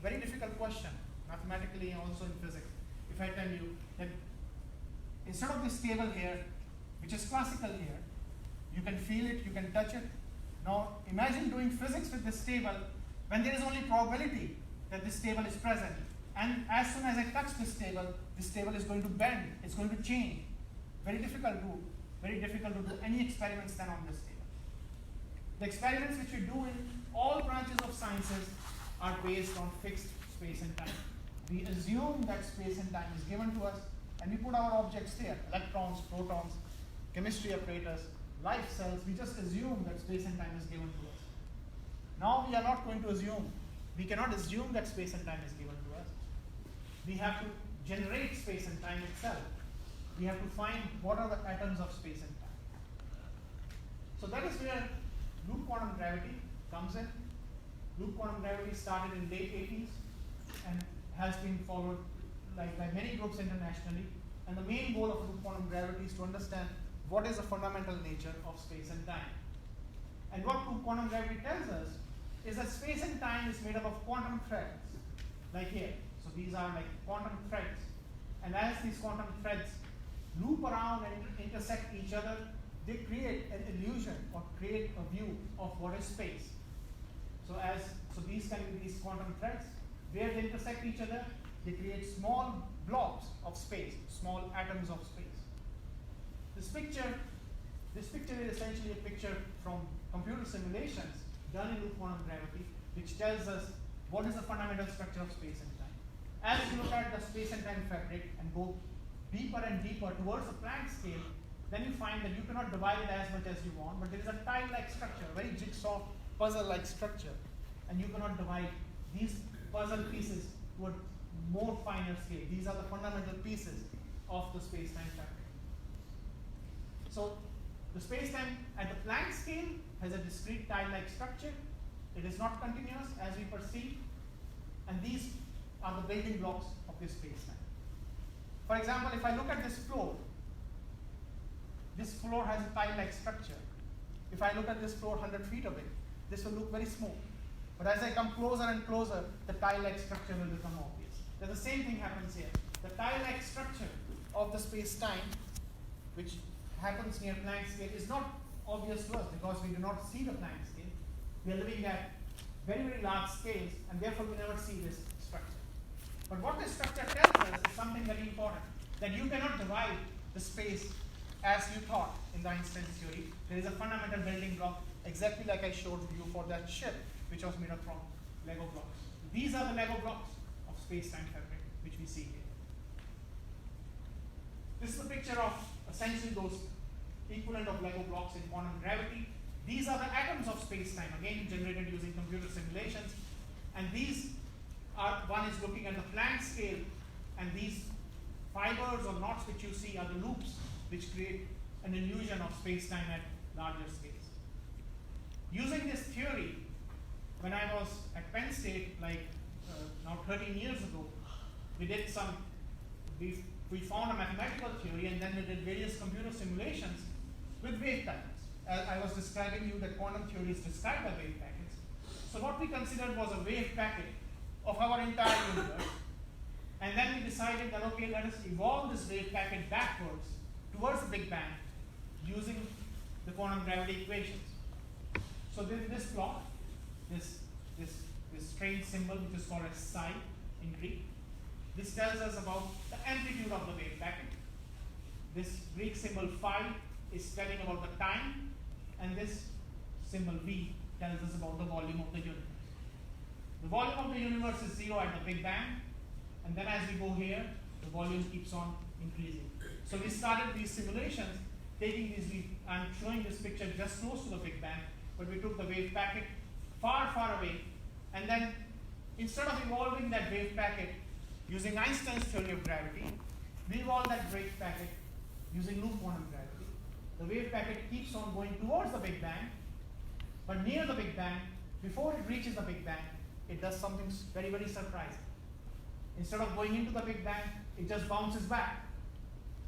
Very difficult question, mathematically and also in physics. If I tell you that instead of this table here, which is classical here, you can feel it, you can touch it. Now imagine doing physics with this table when there is only probability that this table is present. And as soon as I touch this table is going to bend, it's going to change. Very difficult to do any experiments then on this table. The experiments which we do in all branches of sciences are based on fixed space and time. We assume that space and time is given to us, and we put our objects there, electrons, protons, chemistry apparatus, life cells. We just assume that space and time is given to us. Now we are not going to assume. We cannot assume that space and time is given to us. We have to generate space and time itself. We have to find what are the atoms of space and time. So that is where loop quantum gravity comes in. Loop quantum gravity started in late 80s and has been followed by many groups internationally. And the main goal of loop quantum gravity is to understand what is the fundamental nature of space and time. And what loop quantum gravity tells us is that space and time is made up of quantum threads, like here. So these are like quantum threads. And as these quantum threads loop around and intersect each other, they create an illusion or create a view of what is space. So these can be these quantum threads. Where they intersect each other, they create small blobs of space, small atoms of space. This picture is essentially a picture from computer simulations done in loop quantum gravity, which tells us what is the fundamental structure of space and time. As you look at the space and time fabric and go deeper and deeper towards the Planck scale, then you find that you cannot divide it as much as you want, but there is a tile-like structure, very jigsaw puzzle-like structure, and you cannot divide these puzzle pieces to a more finer scale. These are the fundamental pieces of the space-time fabric. So the space-time at the Planck scale has a discrete tile-like structure. It is not continuous as we perceive, and these are the building blocks of this space-time. For example, if I look at this floor has a tile-like structure. If I look at this floor 100 feet away, this will look very smooth. But as I come closer and closer, the tile-like structure will become obvious. The same thing happens here. The tile-like structure of the space-time, which happens near Planck scale, is not obvious to us because we do not see the Planck scale. We are living at very, very large scales, and therefore we never see this structure. But what this structure tells us is something very important, that you cannot divide the space as you thought in the Einstein theory. There is a fundamental building block, exactly like I showed you for that ship, which was made up from Lego blocks. These are the Lego blocks of space-time fabric, which we see here. This is a picture of essentially those equivalent of Lego blocks in quantum gravity. These are the atoms of space-time, again generated using computer simulations. And these are, one is looking at the Planck scale, and these fibers or knots which you see are the loops which create an illusion of space-time at larger scales. Using this theory, when I was at Penn State, now 13 years ago, we found a mathematical theory, and then we did various computer simulations with wave packets. As I was describing you that quantum theory is described by wave packets. So what we considered was a wave packet of our entire universe. And then we decided that, okay, let us evolve this wave packet backwards towards the Big Bang using the quantum gravity equations. So this block, this strange symbol which is called as psi in Greek, this tells us about the amplitude of the wave packet. This Greek symbol phi is telling about the time, and this symbol v tells us about the volume of the universe. The volume of the universe is 0 at the Big Bang, and then as we go here, the volume keeps on increasing. So we started these simulations taking these, I'm showing this picture just close to the Big Bang, but we took the wave packet far, far away, and then instead of evolving that wave packet using Einstein's theory of gravity, we evolved that wave packet using loop quantum gravity. The wave packet keeps on going towards the Big Bang, but near the Big Bang, before it reaches the Big Bang, it does something very, very surprising. Instead of going into the Big Bang, it just bounces back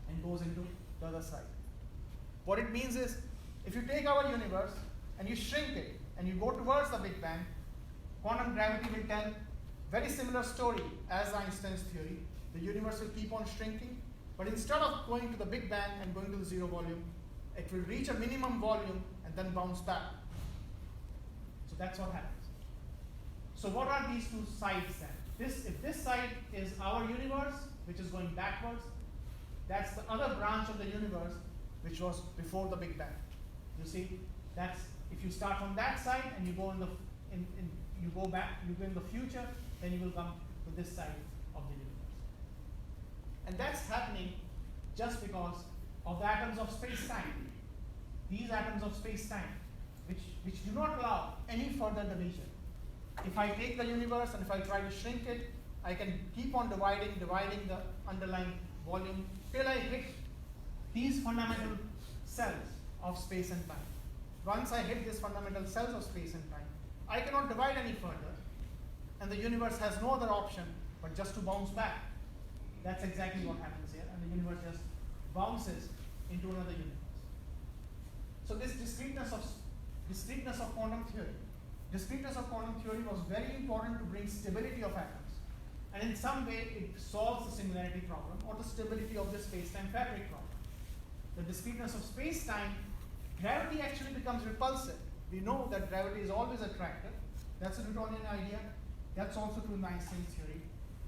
and goes into the other side. What it means is, if you take our universe and you shrink it and you go towards the Big Bang, quantum gravity will tell very similar story as Einstein's theory. The universe will keep on shrinking, but instead of going to the Big Bang and going to the zero volume, it will reach a minimum volume and then bounce back. So that's what happens. So what are these two sides then? If this side is our universe, which is going backwards, that's the other branch of the universe which was before the Big Bang. You see, that's if you start from that side and you go in the you go back, you go in the future, then you will come to this side of the universe. And that's happening just because of the atoms of space-time. These atoms of space-time, which do not allow any further division. If I take the universe and if I try to shrink it, I can keep on dividing the underlying volume till I hit these fundamental cells of space and time. Once I hit these fundamental cells of space and time, I cannot divide any further, and the universe has no other option but just to bounce back. That's exactly what happens here, and the universe just bounces into another universe. So this discreteness of quantum theory. Discreteness of quantum theory was very important to bring stability of atoms. And in some way, it solves the singularity problem or the stability of the space-time fabric problem. The discreteness of space-time, gravity actually becomes repulsive. We know that gravity is always attractive. That's a Newtonian idea. That's also true in Einstein's theory.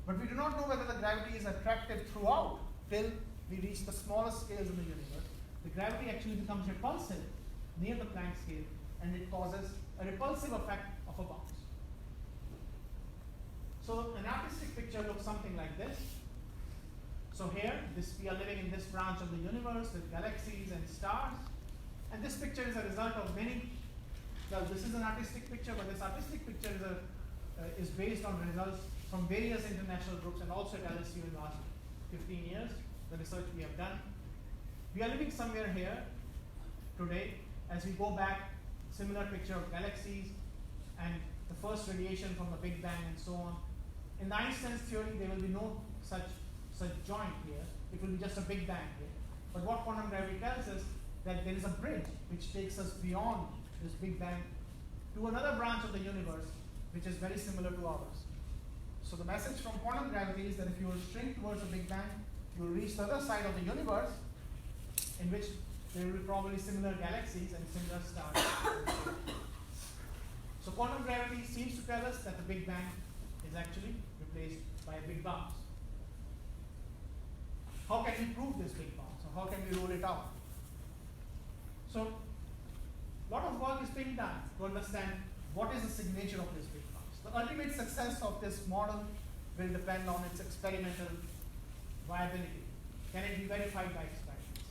But we do not know whether the gravity is attractive throughout till we reach the smallest scales in the universe. The gravity actually becomes repulsive near the Planck scale, and it causes a repulsive effect of a bounce. So an artistic picture looks something like this. So here, we are living in this branch of the universe with galaxies and stars. And this picture is a result of well, this is an artistic picture, but this artistic picture is based on results from various international groups and also at LSU in the last 15 years, the research we have done. We are living somewhere here today as we go back, similar picture of galaxies and the first radiation from the Big Bang and so on. In Einstein's theory, there will be no such joint here. It will be just a Big Bang here. But what quantum gravity tells us that there is a bridge which takes us beyond this Big Bang to another branch of the universe which is very similar to ours. So the message from quantum gravity is that if you will shrink towards the Big Bang, you will reach the other side of the universe in which there will be probably similar galaxies and similar stars. So quantum gravity seems to tell us that the Big Bang is actually replaced by a big bounce. How can we prove this big bounce, or how can we rule it out? So a lot of work is being done to understand what is the signature of this big bounce. The ultimate success of this model will depend on its experimental viability. Can it be verified by experiments?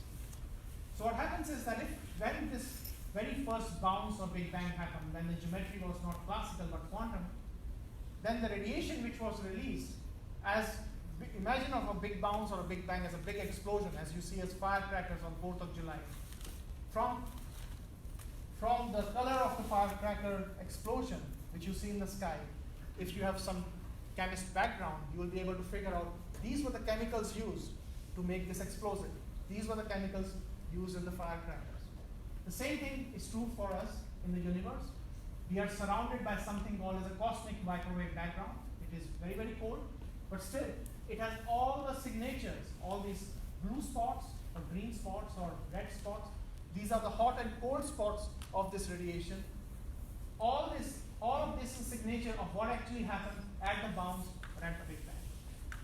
So what happens is that when this very first bounce or Big Bang happened, when the geometry was not classical but quantum, then the radiation which was released, imagine of a big bounce or a Big Bang as a big explosion, as you see as firecrackers on 4th of July. From the color of the firecracker explosion, which you see in the sky, if you have some chemist background, you will be able to figure out these were the chemicals used to make this explosive. These were the chemicals used in the firecrackers. The same thing is true for us in the universe. We are surrounded by something called as a cosmic microwave background. It is very, very cold, but still, it has all the signatures, all these blue spots, or green spots, or red spots. These are the hot and cold spots of this radiation. All of this is signature of what actually happened at the bounce or at the Big Bang.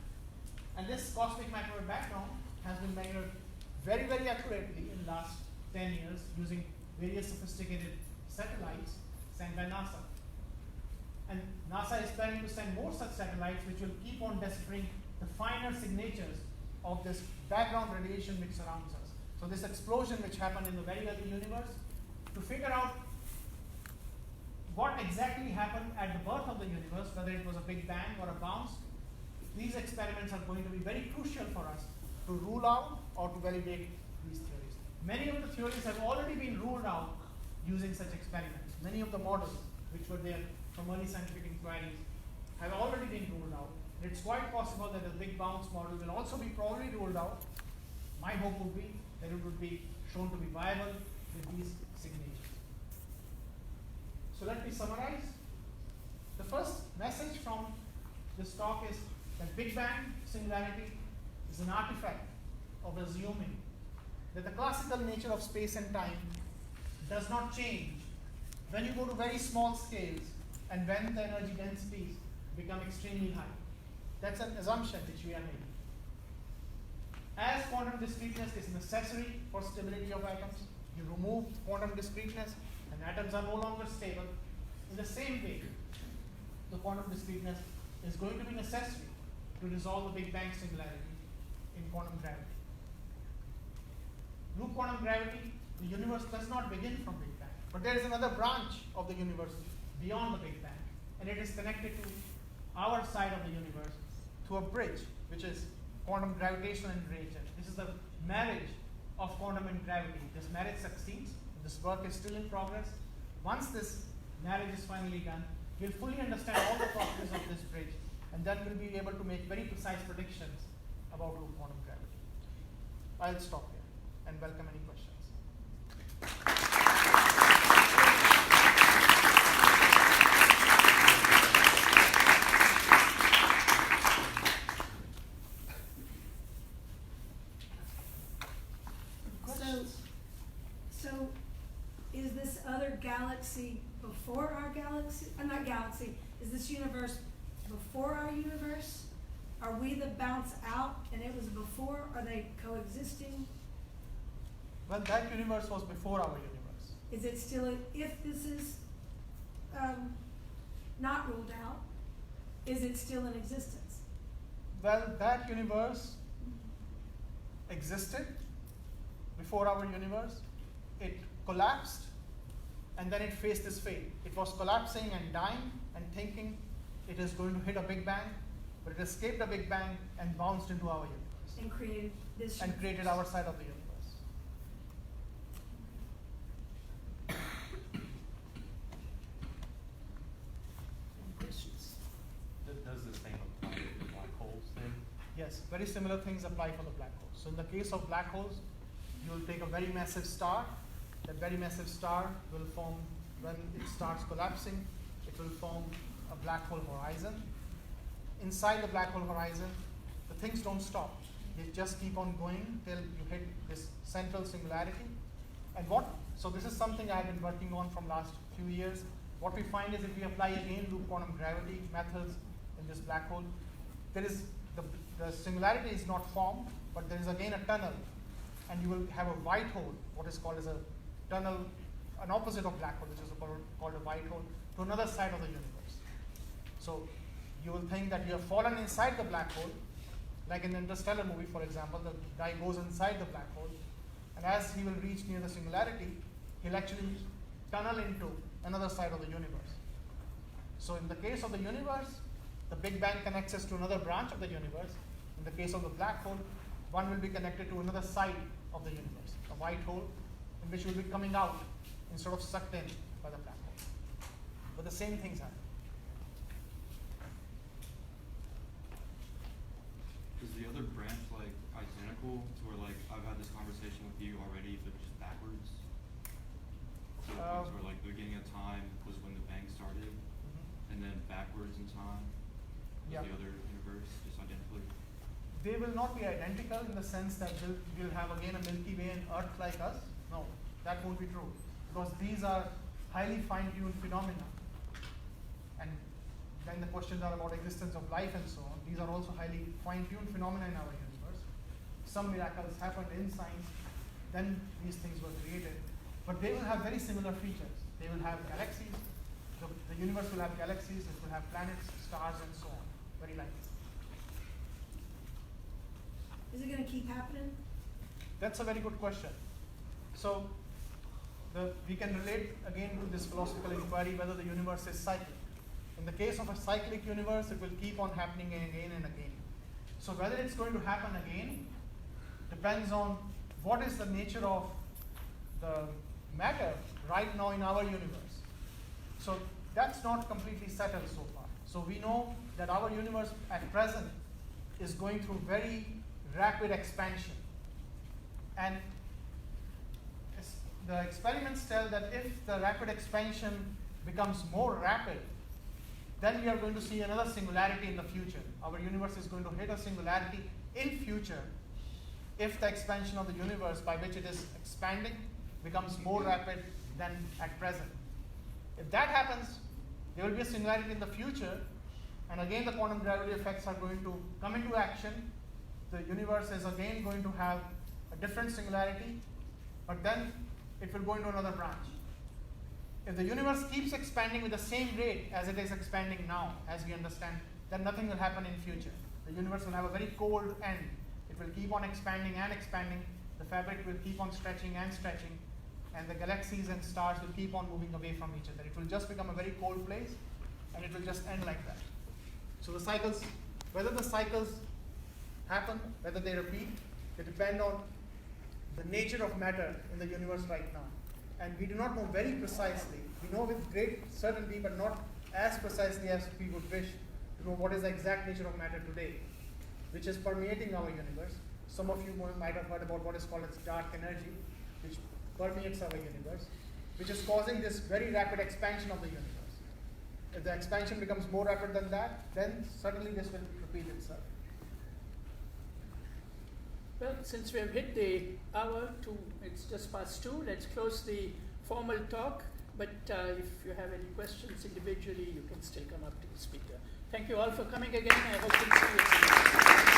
And this cosmic microwave background has been measured very, very accurately in the last 10 years using various sophisticated satellites sent by NASA. And NASA is planning to send more such satellites which will keep on deciphering the finer signatures of this background radiation which surrounds us. So this explosion which happened in the very early universe, to figure out what exactly happened at the birth of the universe, whether it was a Big Bang or a bounce, these experiments are going to be very crucial for us to rule out or to validate these theories. Many of the theories have already been ruled out using such experiments. Many of the models which were there from early scientific inquiries have already been ruled out. It's quite possible that the big bounce model will also be probably ruled out. My hope would be that it would be shown to be viable with these signatures. So let me summarize. The first message from this talk is that Big Bang singularity is an artifact of assuming that the classical nature of space and time does not change when you go to very small scales and when the energy densities become extremely high. That's an assumption which we are making. As quantum discreteness is necessary for stability of atoms, you remove quantum discreteness and atoms are no longer stable. In the same way, the quantum discreteness is going to be necessary to resolve the Big Bang singularity in quantum gravity. Loop quantum gravity, the universe does not begin from Big Bang, but there is another branch of the universe beyond the Big Bang, and it is connected to our side of the universe through a bridge, which is quantum gravitational integration. This is the marriage of quantum and gravity. This marriage succeeds. This work is still in progress. Once this marriage is finally done, we'll fully understand all the properties of this bridge, and then we'll be able to make very precise predictions about loop quantum gravity. I'll stop here and welcome any questions. So is this other galaxy before our galaxy? Not galaxy. Is this universe before our universe? Are we the bounce out and it was before? Are they coexisting? Well, that universe was before our universe. Is it still, if this is not ruled out, is it still in existence? Well, that universe existed before our universe. It collapsed, and then it faced this fate. It was collapsing and dying and thinking it is going to hit a Big Bang, but it escaped a Big Bang and bounced into our universe. And created this And created our side of the universe. Questions? Does the same apply to the black holes then? Yes, very similar things apply for the black holes. So in the case of black holes, you will take a very massive star. That very massive star will form, when it starts collapsing, it will form a black hole horizon. Inside the black hole horizon, the things don't stop. They just keep on going till you hit this central singularity. And so this is something I've been working on from last few years. What we find is if we apply again loop quantum gravity methods in this black hole, there is the singularity is not formed, but there is again a tunnel, and you will have a white hole, what is called as a tunnel, an opposite of black hole, which is called a white hole, to another side of the universe. So you will think that you have fallen inside the black hole, like in the Interstellar movie, for example, the guy goes inside the black hole, and as he will reach near the singularity, he'll actually tunnel into another side of the universe. So in the case of the universe, the Big Bang connects us to another branch of the universe. In the case of the black hole, one will be connected to another side of the universe, a white hole, in which will be coming out instead of sucked in by the black hole. But the same things happen. Is the other branch like identical to where like I've had this conversation with you already, but just backwards? So where like the beginning of time was when the bang started, and then backwards in time was Yeah. the other universe, just identically. They will not be identical in the sense that we'll have again a Milky Way and Earth like us. No, that won't be true, because these are highly fine-tuned phenomena. And then the questions are about existence of life and so on. These are also highly fine-tuned phenomena in our universe. Some miracles happened in science, then these things were created. But they will have very similar features. They will have galaxies. The universe will have galaxies. It will have planets, stars, and so on. Very likely. Is it going to keep happening? That's a very good question. So we can relate again to this philosophical inquiry whether the universe is cyclic. In the case of a cyclic universe, it will keep on happening again and again. So whether it's going to happen again depends on what is the nature of the matter right now in our universe. So that's not completely settled so far. So we know that our universe at present is going through very rapid expansion. And the experiments tell that if the rapid expansion becomes more rapid, then we are going to see another singularity in the future. Our universe is going to hit a singularity in future if the expansion of the universe by which it is expanding becomes more rapid than at present. If that happens, there will be a singularity in the future, and again the quantum gravity effects are going to come into action. The universe is again going to have a different singularity, but then it will go into another branch. If the universe keeps expanding with the same rate as it is expanding now, as we understand, then nothing will happen in future. The universe will have a very cold end. It will keep on expanding and expanding. The fabric will keep on stretching and stretching. And the galaxies and stars will keep on moving away from each other. It will just become a very cold place, and it will just end like that. So the cycles, whether the cycles happen, whether they repeat, they depend on the nature of matter in the universe right now. And we do not know very precisely. We know with great certainty, but not as precisely as we would wish to know what is the exact nature of matter today, which is permeating our universe. Some of you might have heard about what is called as dark energy, which permeates our universe, which is causing this very rapid expansion of the universe. If the expansion becomes more rapid than that, then certainly this will repeat itself. Well, since we have hit the hour, it's just past 2, let's close the formal talk. But if you have any questions individually, you can still come up to the speaker. Thank you all for coming again. I hope to see you soon.